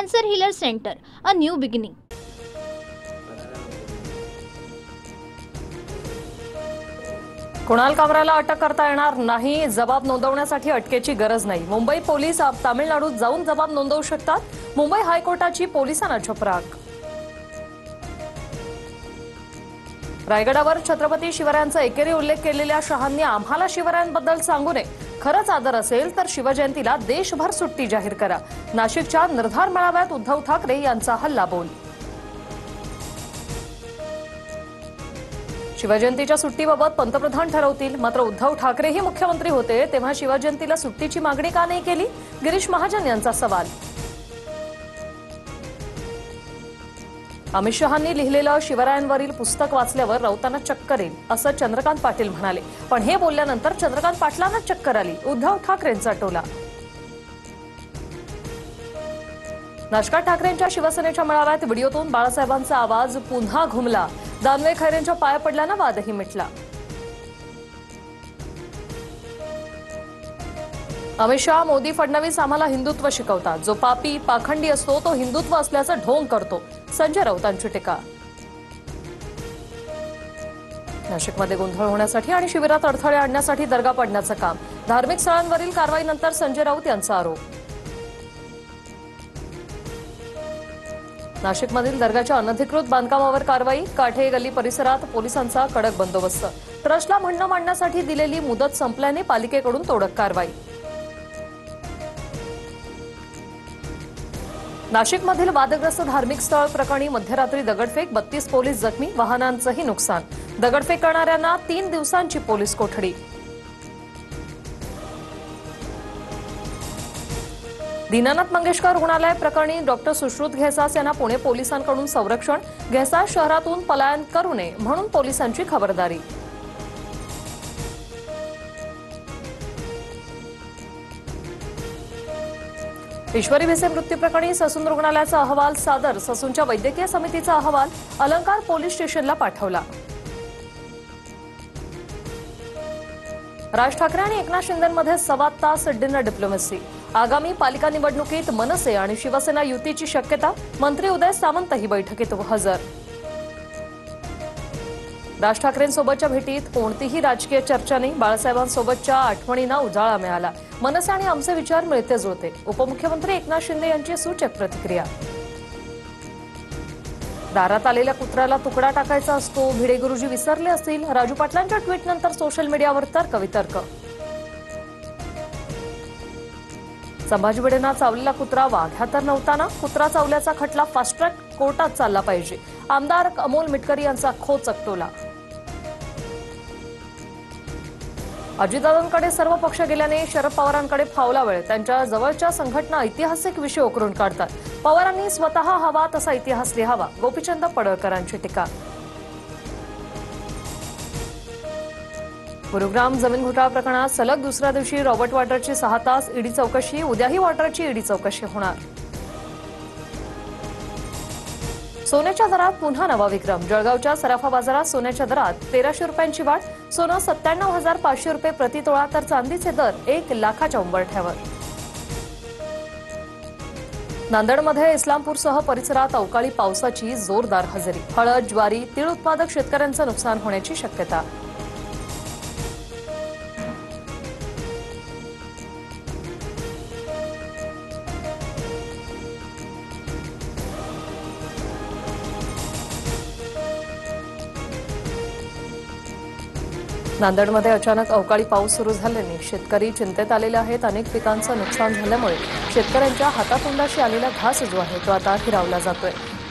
Cancer Healer Center, a new beginning. Kunal कामराला अटक करता येणार नाही, जबाब नोंदवण्यासाठी अटकेची गरज नाही. मुंबई पोलीस तामिळनाडूत जाऊन जबाब नोंदवू शकतात. मुंबई हायकोर्टाची पोलिसांना चपराक. रायगडावर छत्रपती शिवरायांचा एकेरी उल्लेख केलेल्या शहांनी आम्हाला शिवरायांबद्दल सांगू नये. खरंच आदर असेल तर शिवजयंतीला देशभर सुट्टी जाहीर करा. नाशिकच्या निर्धार मेळाव्यात उद्धव ठाकरे यांचा हल्लाबोल. शिवजयंतीच्या सुट्टीबाबत पंतप्रधान ठरवतील. मात्र उद्धव ठाकरेही मुख्यमंत्री होते तेव्हा शिवजयंतीला सुट्टीची मागणी का नाही केली, गिरीश महाजन यांचा सवाल. अमित शहांनी लिहिलेलं शिवरायांवरील पुस्तक वाचल्यावर राऊतांना चक्कर येईल असं चंद्रकांत पाटील म्हणाले. पण हे बोलल्यानंतर चंद्रकांत पाटलांना चक्कर आली. उद्धव ठाकरेंचा टोला. नाशिकात ठाकरेंच्या शिवसेनेच्या मेळाव्यात व्हिडिओतून बाळासाहेबांचा आवाज पुन्हा घुमला. दानवे खैरेंच्या पाया पडल्यानं वादही मिटला. अमित शहा, मोदी, फडणवीस आम्हाला हिंदुत्व शिकवतात. जो पापी पाखंडी असतो तो हिंदुत्व असल्याचं ढोंग करतो. संजय राऊतांची टीका. नाशिकमध्ये गोंधळ होण्यासाठी आणि शिबिरात अडथळे आणण्यासाठी दर्गा पाडण्याचं काम. धार्मिक स्थळांवरील कारवाईनंतर संजय राऊत यांचा आरोप. नाशिकमधील दर्गाच्या अनधिकृत बांधकामावर कारवाई. काठे गल्ली परिसरात पोलिसांचा कडक बंदोबस्त. ट्रस्टला म्हणणं मांडण्यासाठी दिलेली मुदत संपल्याने पालिकेकडून तोडक कारवाई. नाशिकमधील वादग्रस्त धार्मिक स्थळ प्रकरणी मध्यरात्री दगडफेक. 32 पोलीस जखमी, वाहनांचंही नुकसान. दगडफेक करणाऱ्यांना 3 दिवसांची पोलीस कोठडी. दीनानाथ मंगेशकर रुग्णालय प्रकरणी डॉक्टर सुश्रुत घेसास यांना पुणे पोलिसांकडून संरक्षण. घेसास शहरातून पलायन करू नये म्हणून पोलिसांची खबरदारी. ईश्वरी भिसे मृत्यू प्रकरणी ससून रुग्णालयाचा अहवाल सादर. ससूनच्या वैद्यकीय समितीचा अहवाल अलंकार पोलीस स्टेशनला पाठवला. राज ठाकरे आणि एकनाथ शिंदेमध्ये 1.25 तास डिनर डिप्लोमसी. आगामी पालिका निवडणुकीत मनसे आणि शिवसेना युतीची शक्यता. मंत्री उदय सामंतही बैठकीत हजर. राज ठाकरेंसोबतच्या भेटीत कोणतीही राजकीय चर्चा नाही. बाळासाहेबांसोबतच्या आठवणींना उजाळा मिळाला. मनसे आणि आमचे विचार मिळते जुळते. उपमुख्यमंत्री एकनाथ शिंदे यांची सूचक प्रतिक्रिया. दारात आलेल्या कुत्र्याला तुकडा टाकायचा असतो, भिडे गुरुजी विसरले असतील. राजू पाटलांच्या ट्विटनंतर सोशल मीडियावर तर्कवितर्क. संभाजी भिडेंना चावलेला कुत्रा वाघ्या तर नव्हता ना. कुत्रा चावल्याचा खटला फास्ट ट्रॅक कोर्टात चालला पाहिजे. आमदार अमोल मिटकरी यांचा खोचक टोला. अजितदादांकडे सर्व पक्ष गेल्याने शरद पवारांकडे फावला वेळ. त्यांच्या जवळच्या संघटना ऐतिहासिक विषय उकरून काढतात. पवारांनी स्वतः हवा तसा इतिहास लिहावा. गोपीचंद पडळकरांची टीका. गुरुग्राम जमीन घोटाळा प्रकरणात सलग दुसऱ्या दिवशी रॉबर्ट वॉड्राची 6 तास ईडी चौकशी. उद्याही वॉड्राची ईडी चौकशी होणार. सोन्याच्या दरात पुन्हा नवा विक्रम. जळगावच्या सराफा बाजारात सोन्याच्या दरात 1300 रुपयांची वाढ. सोनं 97,500 रुपये प्रतितोळा तर चांदीचे दर 1 लाखाच्या उंबरठ्यावर. नांदेडमध्ये इस्लामपूरसह परिसरात अवकाळी पावसाची जोरदार हजेरी. हळद, ज्वारी, तीळ उत्पादक शेतकऱ्यांचं नुकसान होण्याची शक्यता. नांदेडमध्ये अचानक अवकाळी पाऊस सुरू झाल्याने शेतकरी चिंतेत आलेले आहेत. अनेक पिकांचं नुकसान झाल्यामुळे शेतकऱ्यांच्या हातातोंडाशी आलेला घास जो आहे तो आता हिरावला जातोय.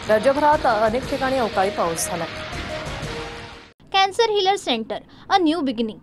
राज्यभरात अनेक ठिकाणी अवकाळी पाऊस झाला. Cancer Healer Center, a new beginning.